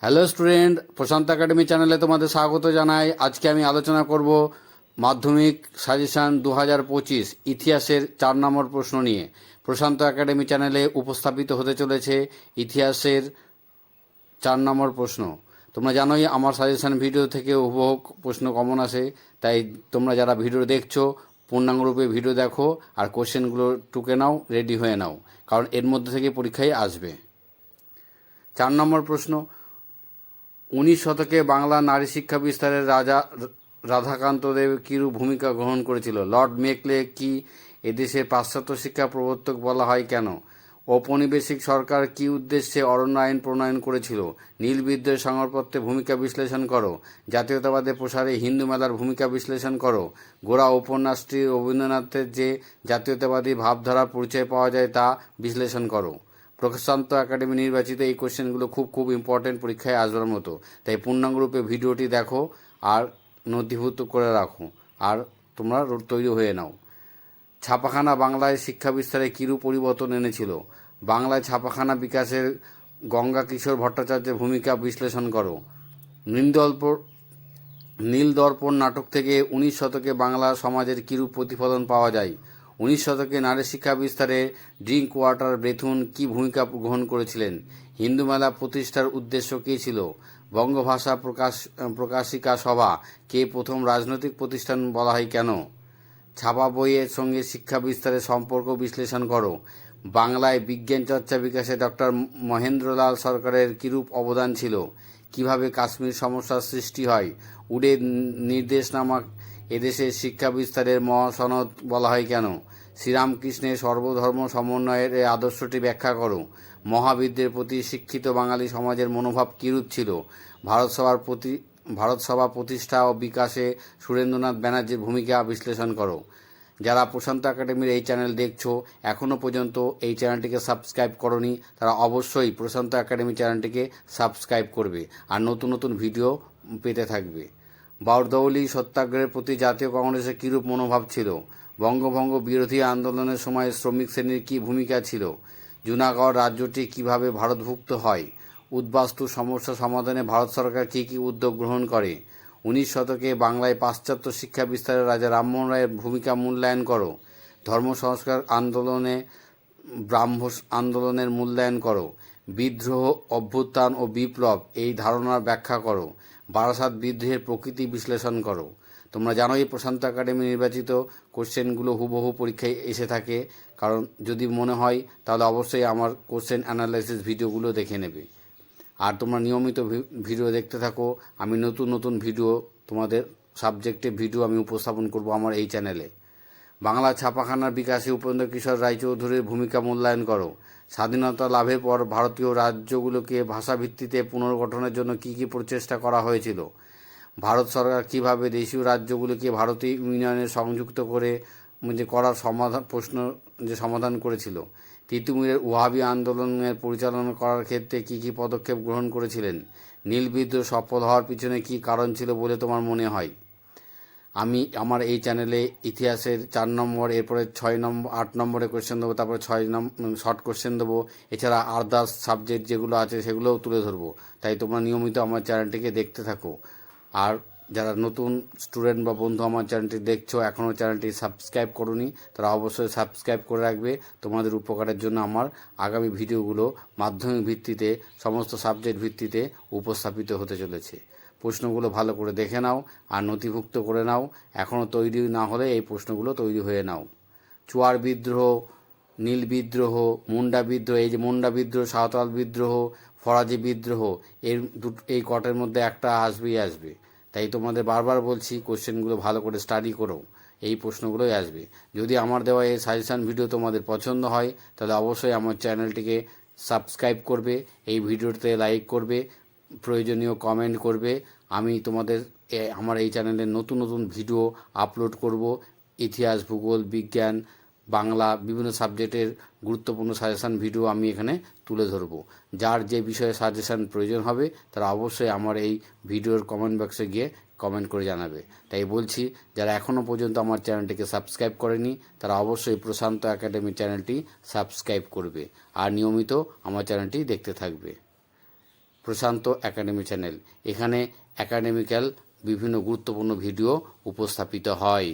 Hello student, প্রশান্ত academy চ্যানেলে তোমাদের স্বাগত জানাই। আজকে আমি আলোচনা করব মাধ্যমিক সাজেশান 2025 ইতিহাসের 4 নম্বর প্রশ্ন নিয়ে। প্রশান্ত একাডেমি চ্যানেলে উপস্থাপিত হতে চলেছে ইতিহাসের 4 নম্বর প্রশ্ন। তোমরা জানোই আমার সাজেশান ভিডিও থেকে হুবহু প্রশ্ন কমন আসে, তাই তোমরা যারা ভিডিও দেখছো পূর্ণাঙ্গরূপে ভিডিও দেখো আর কোশ্চেনগুলো টুকে নাও, রেডি হয়ে নাও, কারণ এর মধ্যে থেকে পরীক্ষায় আসবে। 4 নম্বর প্রশ্ন, 19 শতকে বাংলা নারী শিক্ষা বিস্তারে রাজা রাধাকান্ত দেব কিরূপ ভূমিকা গ্রহণ করেছিল? লর্ড মেকলে কি এদেশে পাশ্চাত্য শিক্ষা প্রবর্তক বলা হয় কেন? ঔপনিবেশিক সরকার কি উদ্দেশ্যে অরণ্য আইন প্রণয়ন করেছিল? নীল বিদ্রোহের সংবাদপত্রে ভূমিকা বিশ্লেষণ করো। জাতীয়তাবাদের প্রসারে হিন্দু মেলার ভূমিকা বিশ্লেষণ করো। গোরা উপন্যাসটি রবীন্দ্রনাথের যে জাতীয়তাবাদী ভাবধারার পরিচয় পাওয়া যায় তা বিশ্লেষণ করো। প্রশান্ত একাডেমি নির্বাচিত এই কোশ্চেনগুলো খুব ইম্পর্টেন্ট, পরীক্ষায় আসবার মতো, তাই পূর্ণাঙ্গরূপে ভিডিওটি দেখো আর নথিভুক্ত করে রাখো আর তোমরা তৈরি হয়ে নাও। ছাপাখানা বাংলায় শিক্ষা বিস্তারে কিরূপ পরিবর্তন এনেছিল? বাংলায় ছাপাখানা বিকাশের গঙ্গা কিশোর ভট্টাচার্যের ভূমিকা বিশ্লেষণ করো। নীলদর্পণ নাটক থেকে 19 শতকে বাংলা সমাজের কিরূপ প্রতিফলন পাওয়া যায়? 19 শতকে নারী শিক্ষা বিস্তারে ড্রিঙ্ক ওয়াটার বেথুন কি ভূমিকা গ্রহণ করেছিলেন? হিন্দু মেলা প্রতিষ্ঠার উদ্দেশ্য কী ছিল? বঙ্গভাষা প্রকাশিকা সভা কে প্রথম রাজনৈতিক প্রতিষ্ঠান বলা হয় কেন? ছাপা বইয়ের সঙ্গে শিক্ষা বিস্তারের সম্পর্ক বিশ্লেষণ করো। বাংলায় বিজ্ঞান চর্চা বিকাশে ডক্টর মহেন্দ্রলাল সরকারের কিরূপ অবদান ছিল? কিভাবে কাশ্মীর সমস্যার সৃষ্টি হয়? উডের নির্দেশনামা এদেশের শিক্ষা বিস্তারের মহাসনদ বলা হয় কেন? শ্রীরামকৃষ্ণের সর্বধর্ম সমন্বয়ের এই আদর্শটি ব্যাখ্যা করো। মহাবিদ্যের প্রতি শিক্ষিত বাঙালি সমাজের মনোভাব কিরূপ ছিল? ভারতসভা প্রতিষ্ঠা ও বিকাশে সুরেন্দ্রনাথ ব্যানার্জির ভূমিকা বিশ্লেষণ করো। যারা প্রশান্ত একাডেমির এই চ্যানেল দেখছো, এখনও পর্যন্ত এই চ্যানেলটিকে সাবস্ক্রাইব করনি, তারা অবশ্যই প্রশান্ত একাডেমি চ্যানেলটিকে সাবস্ক্রাইব করবে আর নতুন নতুন ভিডিও পেতে থাকবে। বারদৌলি সত্যাগ্রহের প্রতি জাতীয় কংগ্রেসের কীরূপ মনোভাব ছিল? বঙ্গভঙ্গ বিরোধী আন্দোলনের সময় শ্রমিক শ্রেণীর কী ভূমিকা ছিল? জুনাগড় রাজ্যটি কিভাবে ভারতভুক্ত হয়? উদ্বাস্তু সমস্যা সমাধানে ভারত সরকার কী কী উদ্যোগ গ্রহণ করে? 19 শতকে বাংলায় পাশ্চাত্য শিক্ষা বিস্তারে রাজা রামমোহন রায়ের ভূমিকা মূল্যায়ন করো। ধর্ম সংস্কার ব্রাহ্ম আন্দোলনের মূল্যায়ন করো। বিদ্রোহ, অভ্যুত্থান ও বিপ্লব এই ধারণার ব্যাখ্যা করো। বারাসাত বিদ্রোহের প্রকৃতি বিশ্লেষণ করো। তোমরা জানোই প্রশান্ত একাডেমি নির্বাচিত কোশ্চেনগুলো হুবহু পরীক্ষায় এসে থাকে, কারণ যদি মনে হয় তাহলে অবশ্যই আমার কোশ্চেন অ্যানালাইসিস ভিডিওগুলো দেখে নেবে। আর তোমরা নিয়মিত ভিডিও দেখতে থাকো। আমি নতুন নতুন ভিডিও, তোমাদের সাবজেক্টে ভিডিও আমি উপস্থাপন করব আমার এই চ্যানেলে। বাংলা ছাপাখানার বিকাশে উপেন্দ্র কিশোর রায়চৌধুরীর ভূমিকা মূল্যায়ন করো। স্বাধীনতা লাভের পর ভারতীয় রাজ্যগুলোকে ভাষাভিত্তিতে পুনর্গঠনের জন্য কী কী প্রচেষ্টা করা হয়েছিল? ভারত সরকার কীভাবে দেশীয় রাজ্যগুলিকে ভারতীয় ইউনিয়নে সংযুক্ত করে করার সমাধান করেছিল? তিতুমিরের ওয়াহাবি আন্দোলনের পরিচালনা করার ক্ষেত্রে কী কী পদক্ষেপ গ্রহণ করেছিলেন? নীল বিদ্রোহ সফল হওয়ার পিছনে কী কারণ ছিল বলে তোমার মনে হয়? আমি আমার এই চ্যানেলে ইতিহাসের 4 নম্বর, এরপরে 6 নম্বর, 8 নম্বরে কোশ্চেন দেবো, তারপরে 6 নম্বর শর্ট কোশ্চেন দেবো, এছাড়া আদার্স সাবজেক্ট যেগুলো আছে সেগুলোও তুলে ধরবো। তাই তোমরা নিয়মিত আমার চ্যানেলটিকে দেখতে থাকো। আর যারা নতুন স্টুডেন্ট বা বন্ধু আমার চ্যানেলটি দেখছো, এখনও চ্যানেলটি সাবস্ক্রাইব করোনি, তারা অবশ্যই সাবস্ক্রাইব করে রাখবে। তোমাদের উপকারের জন্য আমার আগামী ভিডিওগুলো মাধ্যমিক ভিত্তিতে, সমস্ত সাবজেক্ট ভিত্তিতে উপস্থাপিত হতে চলেছে। প্রশ্নগুলো ভালো করে দেখে নাও আর নথিভুক্ত করে নাও। এখনও তৈরি না হলে এই প্রশ্নগুলো তৈরি হয়ে নাও। চুয়ার বিদ্রোহ, নীল বিদ্রোহ, মুন্ডা বিদ্রোহ, এই যে মুন্ডা বিদ্রোহ, সাঁওতাল বিদ্রোহ, ফরাজি বিদ্রোহ, এই কটের মধ্যে একটা আসবেই আসবে। তাই তোমাদের বারবার বলছি কোশ্চেনগুলো ভালো করে স্টাডি করো, এই প্রশ্নগুলোই আসবে। যদি আমার দেওয়া এই সাজেশান ভিডিও তোমাদের পছন্দ হয় তাহলে অবশ্যই আমার চ্যানেলটিকে সাবস্ক্রাইব করবে, এই ভিডিওতে লাইক করবে, প্রয়োজনীয় কমেন্ট করবে। আমি তোমাদের আমার এই চ্যানেলে নতুন নতুন ভিডিও আপলোড করব। ইতিহাস, ভূগোল, বিজ্ঞান, বাংলা বিভিন্ন সাবজেক্টের গুরুত্বপূর্ণ সাজেশান ভিডিও আমি এখানে তুলে ধরব। যার যে বিষয়ে সাজেশান প্রয়োজন হবে তারা অবশ্যই আমার এই ভিডিওর কমেন্ট বক্সে গিয়ে কমেন্ট করে জানাবে। তাই বলছি, যারা এখনও পর্যন্ত আমার চ্যানেলটিকে সাবস্ক্রাইব করেনি তারা অবশ্যই প্রশান্ত একাডেমি চ্যানেলটি সাবস্ক্রাইব করবে আর নিয়মিত আমার চ্যানেলটি দেখতে থাকবে। প্রশান্ত একাডেমি চ্যানেল। এখানে একাডেমিক্যাল বিভিন্ন গুরুত্বপূর্ণ ভিডিও উপস্থাপিত হয়।